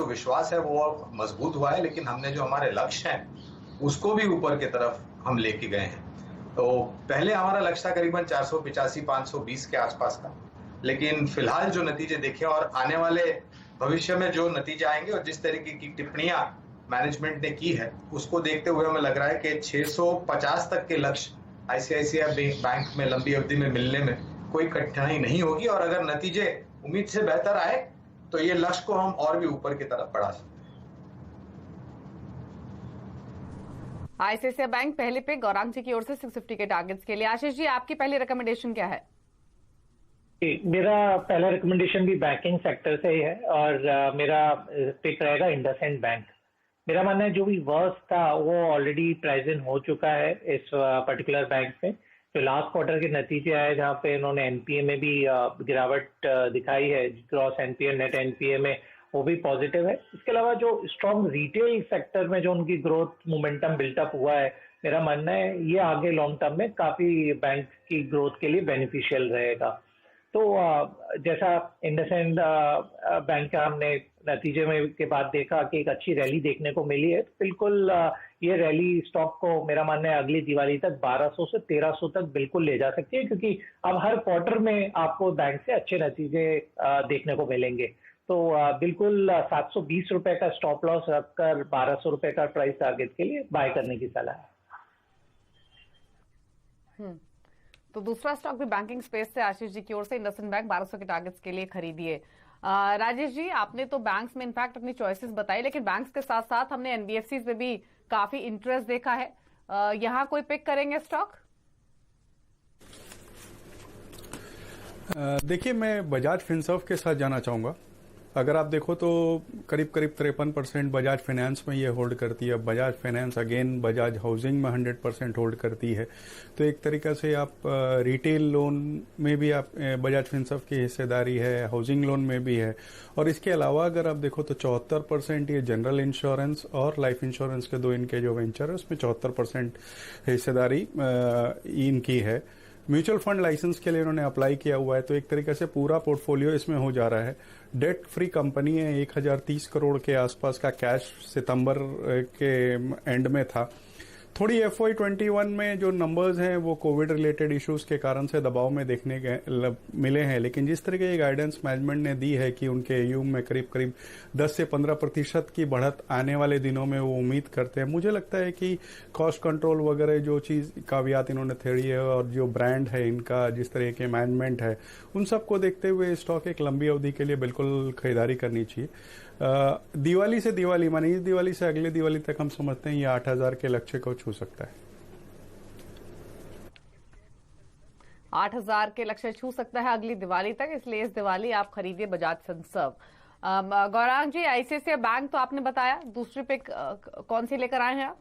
जो विश्वास है वो मजबूत हुआ है, लेकिन हमने जो हमारे लक्ष्य हैं उसको भी ऊपर की तरफ हम लेके गए हैं। तो पहले हमारा लक्ष्य था करीबन 485-520 के आसपास का, लेकिन फिलहाल जो नतीजे देखे और आने वाले भविष्य में जो नतीजे आएंगे और जिस तरीके की टिप्पणियां मैनेजमेंट ने की है उसको देखते हुए हमें लग रहा है कि 650 तक के लक्ष्य आईसीआईसीआई बैंक में लंबी अवधि में मिलने में कोई कठिनाई नहीं होगी, और अगर नतीजे उम्मीद से बेहतर आए तो ये लक्ष्य को हम और भी ऊपर की तरफ बढ़ा सकते हैं। आईसीआईसीआई बैंक पहले पे गौरांग जी की ओर से 650 के टारगेट्स के लिए। आशीष जी, आपकी पहली रिकमेंडेशन क्या है? मेरा पहला रिकमेंडेशन भी बैंकिंग सेक्टर से ही है और मेरा पिक रहेगा इंडसइंड बैंक। मेरा मानना है जो भी वर्स्ट था वो ऑलरेडी प्रेजेंट हो चुका है इस पर्टिकुलर बैंक में। जो लास्ट क्वार्टर के नतीजे आए जहाँ पे इन्होंने एनपीए में भी गिरावट दिखाई है, ग्रॉस एनपीए नेट एनपीए में, वो भी पॉजिटिव है। इसके अलावा जो स्ट्रॉन्ग रिटेल सेक्टर में जो उनकी ग्रोथ मोमेंटम बिल्टअप हुआ है, मेरा मानना है ये आगे लॉन्ग टर्म में काफी बैंक की ग्रोथ के लिए बेनिफिशियल रहेगा। तो जैसा इंडसइंड बैंक का हमने नतीजे में के बाद देखा कि एक अच्छी रैली देखने को मिली है, तो बिल्कुल ये रैली स्टॉक को मेरा मानना है अगली दिवाली तक 1200 से 1300 तक बिल्कुल ले जा सकती है, क्योंकि अब हर क्वार्टर में आपको बैंक से अच्छे नतीजे देखने को मिलेंगे। तो बिल्कुल 720 रुपए का स्टॉप लॉस रखकर 1200 रुपए का प्राइस टारगेट के लिए बाय करने की सलाह है। तो दूसरा स्टॉक भी बैंकिंग स्पेस से आशीष जी की ओर से इंडसइंड बैंक 1200 के टारगेट्स के लिए खरीदिए। राजेश जी, आपने तो बैंक्स में इनफैक्ट अपनी चॉइसेस बताई, लेकिन बैंक्स के साथ साथ हमने एनबीएफसीज में भी काफी इंटरेस्ट देखा है। यहाँ कोई पिक करेंगे स्टॉक? देखिए, मैं बजाज फिनसर्व के साथ जाना चाहूंगा। अगर आप देखो तो करीब 53% बजाज फाइनेंस में ये होल्ड करती है। Bajaj finance again Bajaj housing में 100% होल्ड करती है। तो एक तरीका से आप रिटेल लोन में भी आप बजाज फिनसर्व की हिस्सेदारी है, हाउसिंग लोन में भी है, और इसके अलावा अगर आप देखो तो 74% ये जनरल इंश्योरेंस और लाइफ इंश्योरेंस के दो इनके जो वेंचर है उसमें 74% हिस्सेदारी इनकी है। म्यूचुअल फंड लाइसेंस के लिए उन्होंने अप्लाई किया हुआ है, तो एक तरीके से पूरा पोर्टफोलियो इसमें हो जा रहा है। डेट फ्री कंपनी है, 1030 करोड़ के आसपास का कैश सितंबर के एंड में था। थोड़ी FY21 में जो नंबर्स हैं वो कोविड रिलेटेड इश्यूज के कारण से दबाव में देखने मिले हैं, लेकिन जिस तरह की गाइडेंस मैनेजमेंट ने दी है कि उनके यूम में करीब करीब 10 से 15% की बढ़त आने वाले दिनों में वो उम्मीद करते हैं। मुझे लगता है कि कॉस्ट कंट्रोल वगैरह जो चीज कावियात इन्होंने थेड़ी है और जो ब्रांड है इनका, जिस तरह के मैनेजमेंट है, उन सबको देखते हुए स्टॉक एक लंबी अवधि के लिए बिल्कुल खरीदारी करनी चाहिए। दिवाली से दिवाली माने इस दिवाली से अगले दिवाली तक हम समझते हैं ये 8000 के लक्ष्य को छू सकता है। 8000 के लक्ष्य छू सकता है अगली दिवाली तक, इसलिए इस दिवाली आप खरीदिए बजाज फिनसर्व। गौरांग जी, आईसीआईसीआई बैंक तो आपने बताया, दूसरी पिक कौन सी लेकर आए हैं आप?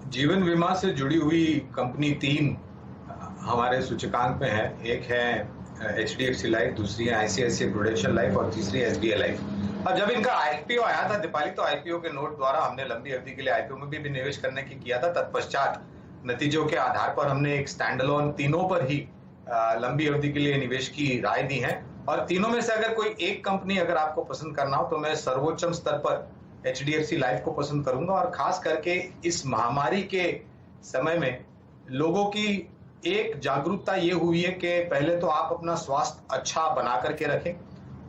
जीवन बीमा से जुड़ी हुई कंपनी 3 हमारे सूचकांक में है। एक है HDFC लाइफ, दूसरी है ICICI प्रूडेंशियल लाइफ और तीसरी SBI लाइफ। अब जब इनका IPO आया था दीपाली, तो IPO के नोट द्वारा हमने लंबी अवधि के लिए IPO में भी निवेश करने की किया था। तत्पश्चात नतीजों के आधार पर हमने एक स्टैंड अलोन तीनों पर ही लंबी अवधि के लिए निवेश की राय दी है। और तीनों में से अगर कोई एक कंपनी अगर आपको पसंद करना हो तो मैं सर्वोच्चम स्तर पर HDFC लाइफ को पसंद करूंगा। और खास करके इस महामारी के समय में लोगों की एक जागरूकता ये हुई है कि पहले तो आप अपना स्वास्थ्य अच्छा बना करके रखें,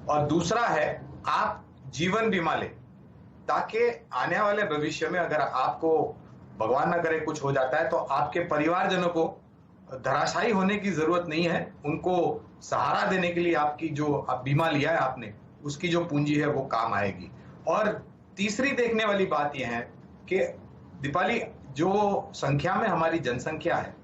और दूसरा है आप जीवन बीमा लें, ताकि आने वाले भविष्य में अगर आपको भगवान ना करे कुछ हो जाता है तो आपके परिवारजनों को धराशायी होने की जरूरत नहीं है। उनको सहारा देने के लिए आपकी जो आप बीमा लिया है आपने, उसकी जो पूंजी है वो काम आएगी। और तीसरी देखने वाली बात यह है कि दीपाली, जो संख्या में हमारी जनसंख्या है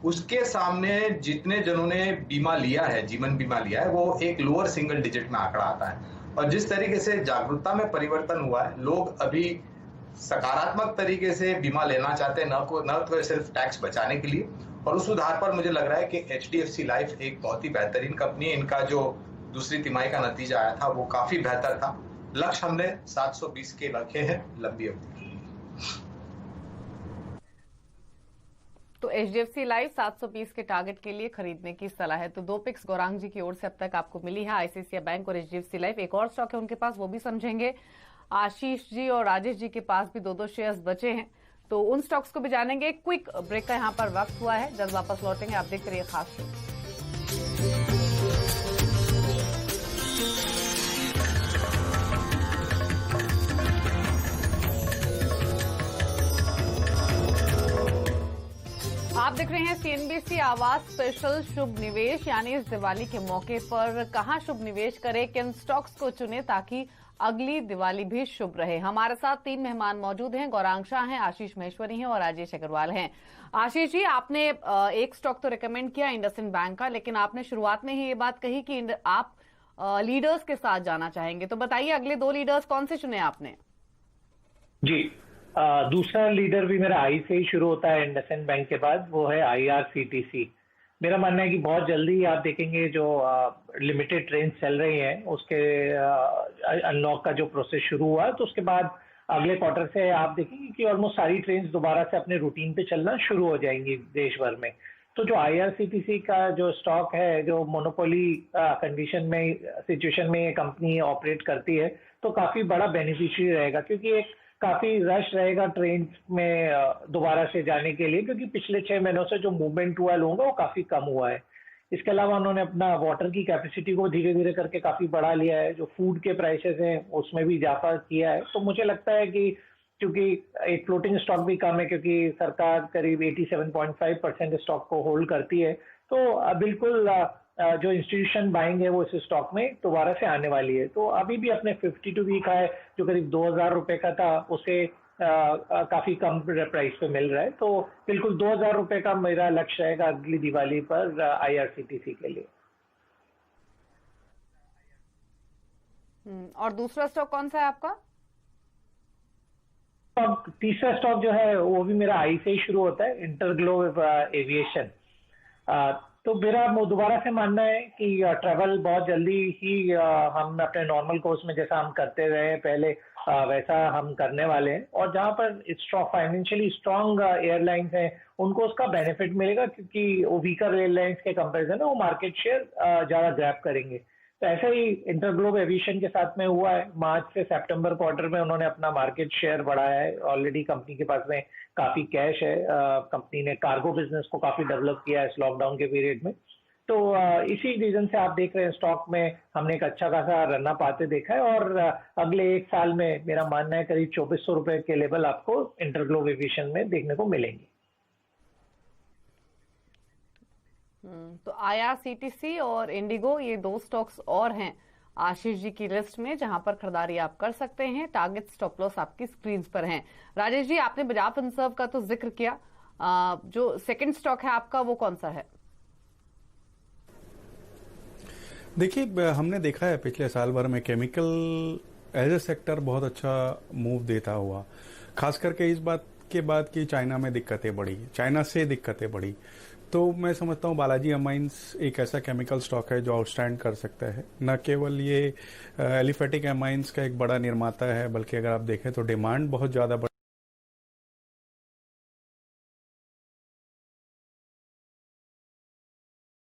उसके सामने जितने जनों ने बीमा लिया है, जीवन बीमा लिया है, वो एक लोअर सिंगल डिजिट में आंकड़ा आता है। और जिस तरीके से जागरूकता में परिवर्तन हुआ है, लोग अभी सकारात्मक तरीके से बीमा लेना चाहते हैं, न तो सिर्फ टैक्स बचाने के लिए। और उस आधार पर मुझे लग रहा है कि HDFC लाइफ एक बहुत ही बेहतरीन कंपनी है। इनका जो दूसरी तिमाही का नतीजा आया था वो काफी बेहतर था। लक्ष्य हमने 720 के रखे हैं लंबी अवधि के लिए। तो HDFC लाइफ 720 के टारगेट के लिए खरीदने की सलाह है। तो 2 पिक्स गौरांग जी की ओर से अब तक आपको मिली है, ICICI बैंक और HDFC लाइफ। एक और स्टॉक है उनके पास, वो भी समझेंगे। आशीष जी और राजेश जी के पास भी 2 शेयर्स बचे हैं, तो उन स्टॉक्स को भी जानेंगे। क्विक ब्रेक का यहाँ पर वक्त हुआ है, जल्द वापस लौटेंगे। आप देखते रहिए खास शो। आप देख रहे हैं CNBC आवाज स्पेशल शुभ निवेश, यानी इस दिवाली के मौके पर कहां शुभ निवेश करें, किन स्टॉक्स को चुने ताकि अगली दिवाली भी शुभ रहे। हमारे साथ 3 मेहमान मौजूद हैं, गौरांग शाह हैं, आशीष महेश्वरी हैं और राजेश अग्रवाल हैं। आशीष जी, आपने एक स्टॉक तो रिकमेंड किया इंडसइंड बैंक का, लेकिन आपने शुरुआत में ही ये बात कही कि आप लीडर्स के साथ जाना चाहेंगे, तो बताइए अगले 2 लीडर्स कौन से चुने आपने? जी, दूसरा लीडर भी मेरा आई से ही शुरू होता है इंडसइंड बैंक के बाद, वो है IRCTC। मेरा मानना है कि बहुत जल्दी आप देखेंगे जो लिमिटेड ट्रेन चल रही हैं उसके अनलॉक का जो प्रोसेस शुरू हुआ, तो उसके बाद अगले क्वार्टर से आप देखेंगे कि ऑलमोस्ट सारी ट्रेन दोबारा से अपने रूटीन पे चलना शुरू हो जाएंगी देश भर में। तो जो IRCTC का जो स्टॉक है, जो मोनोपोली कंडीशन में सिचुएशन में ये कंपनी ऑपरेट करती है, तो काफी बड़ा बेनिफिशियरी रहेगा, क्योंकि एक काफी रश रहेगा ट्रेन में दोबारा से जाने के लिए, क्योंकि पिछले 6 महीनों से जो मूवमेंट हुआ लोगों का वो काफी कम हुआ है। इसके अलावा उन्होंने अपना वाटर की कैपेसिटी को धीरे धीरे करके काफी बढ़ा लिया है, जो फूड के प्राइसेस हैं उसमें भी इजाफा किया है। तो मुझे लगता है कि क्योंकि एक फ्लोटिंग स्टॉक भी कम है, क्योंकि सरकार करीब 87.5% स्टॉक को होल्ड करती है, तो बिल्कुल जो इंस्टीट्यूशन बाइंग है वो इस स्टॉक में दोबारा से आने वाली है। तो अभी भी अपने 52 वीक हाई जो करीब 2000 रुपए का था, उसे काफी कम प्राइस पे मिल रहा है। तो बिल्कुल 2000 रुपए का मेरा लक्ष्य रहेगा अगली दिवाली पर IRCTC के लिए। और दूसरा स्टॉक कौन सा है आपका? तीसरा स्टॉक जो है वो भी मेरा आई से ही शुरू होता है, इंटरग्लोब एविएशन। तो मेरा दोबारा से मानना है कि ट्रैवल बहुत जल्दी ही हम अपने नॉर्मल कोर्स में जैसा हम करते रहे पहले वैसा हम करने वाले हैं, और जहां पर फाइनेंशियली स्ट्रांग एयरलाइंस हैं उनको उसका बेनिफिट मिलेगा, क्योंकि वो वीकर एयरलाइंस के कंपैरिजन में वो मार्केट शेयर ज्यादा ग्रैब करेंगे। तो ऐसा ही इंटरग्लोब एविएशन के साथ में हुआ है। मार्च से सितंबर क्वार्टर में उन्होंने अपना मार्केट शेयर बढ़ाया है। ऑलरेडी कंपनी के पास में काफी कैश है, कंपनी ने कार्गो बिजनेस को काफी डेवलप किया है इस लॉकडाउन के पीरियड में। तो इसी रीजन से आप देख रहे हैं स्टॉक में हमने एक अच्छा खासा रन अप आते देखा है, और अगले 1 साल में मेरा मानना है करीब 2400 रुपए के लेवल आपको इंटरग्लोब एविएशन में देखने को मिलेंगे। तो IRCTC और इंडिगो, ये 2 स्टॉक्स और हैं आशीष जी की लिस्ट में, जहां पर खरीदारी आप कर सकते हैं। टारगेट स्टॉप लॉस आपकी स्क्रीन पर हैं। राजेश जी, आपने बजाज फिनसर्व का तो जिक्र किया, जो सेकंड स्टॉक है आपका वो कौन सा है? देखिए, हमने देखा है पिछले साल भर में केमिकल एज ए सेक्टर बहुत अच्छा मूव देता हुआ, खास करके इस बात के बाद कि चाइना में दिक्कतें बढ़ी, चाइना से दिक्कतें बढ़ी। तो मैं समझता हूँ बालाजी अमाइंस एक ऐसा केमिकल स्टॉक है जो आउटस्टैंड कर सकता है। न केवल ये एलिफेटिक अमाइंस का एक बड़ा निर्माता है, बल्कि अगर आप देखें तो डिमांड बहुत ज्यादा